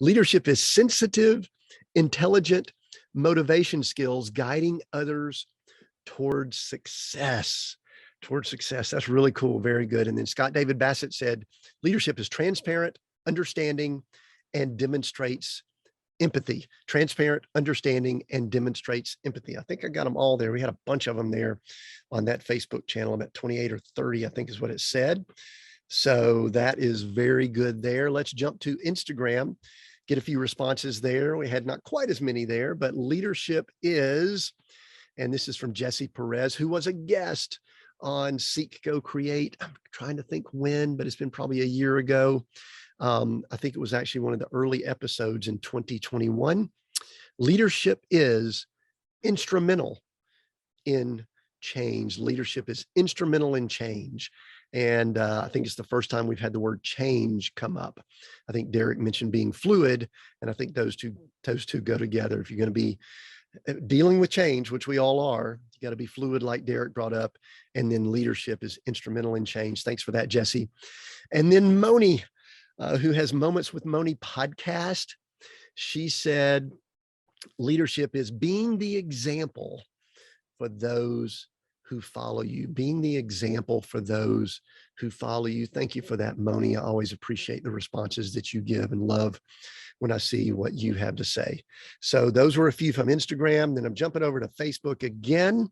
Leadership is sensitive, intelligent motivation skills guiding others towards success. Towards success. That's really cool. Very good. And then Scott David Bassett said, leadership is transparent, understanding, and demonstrates empathy. Transparent, understanding, and demonstrates empathy. I think I got them all there. We had a bunch of them there on that Facebook channel, about 28 or 30, I think is what it said. So that is very good there. Let's jump to Instagram, get a few responses there. We had not quite as many there, but leadership is, and this is from Jesse Perez, who was a guest on Seek, Go, Create. I'm trying to think when, but it's been probably a year ago. I think it was actually one of the early episodes in 2021. Leadership is instrumental in change. Leadership is instrumental in change. And I think it's the first time we've had the word change come up. I think Derek mentioned being fluid, and I think those two go together. If you're going to be dealing with change, which we all are, you got to be fluid, like Derek brought up. And then leadership is instrumental in change. Thanks for that, Jesse. And then Moni, who has Moments with Moni podcast. She said, leadership is being the example for those who follow you, being the example for those who follow you. Thank you for that, Moni. I always appreciate the responses that you give and love when I see what you have to say. So those were a few from Instagram. Then I'm jumping over to Facebook again.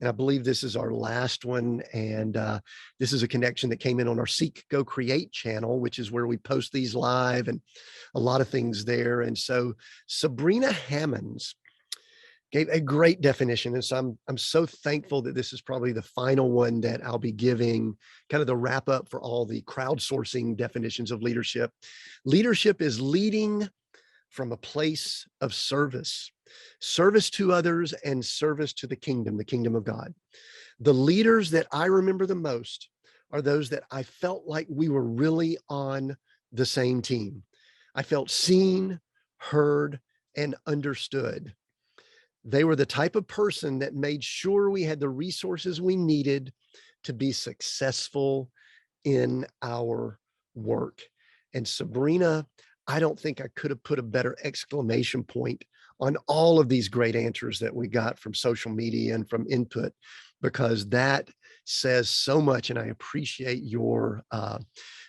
And I believe this is our last one. And this is a connection that came in on our Seek, Go, Create channel, which is where we post these live and a lot of things there. And so Sabrina Hammonds gave a great definition. And so I'm so thankful that this is probably the final one that I'll be giving, kind of the wrap up for all the crowdsourcing definitions of leadership. Leadership is leading from a place of service to others and service to the kingdom of God. The leaders that I remember the most are those that I felt like we were really on the same team. I felt seen, heard, and understood. They were the type of person that made sure we had the resources we needed to be successful in our work. And Sabrina, I don't think I could have put a better exclamation point on all of these great answers that we got from social media and from input, because that says so much. And I appreciate your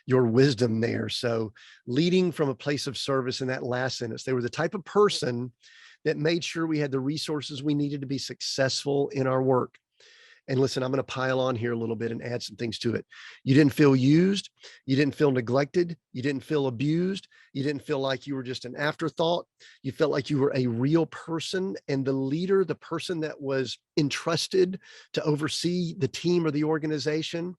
wisdom there. So leading from a place of service in that last sentence, they were the type of person that made sure we had the resources we needed to be successful in our work. And listen, I'm going to pile on here a little bit and add some things to it. You didn't feel used. You didn't feel neglected. You didn't feel abused. You didn't feel like you were just an afterthought. You felt like you were a real person, and the leader, the person that was entrusted to oversee the team or the organization,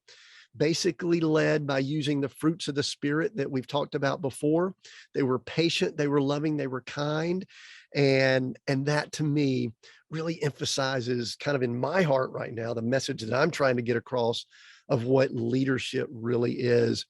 basically led by using the fruits of the Spirit that we've talked about before. They were patient, they were loving, they were kind. And that to me really emphasizes, kind of in my heart right now, the message that I'm trying to get across of what leadership really is.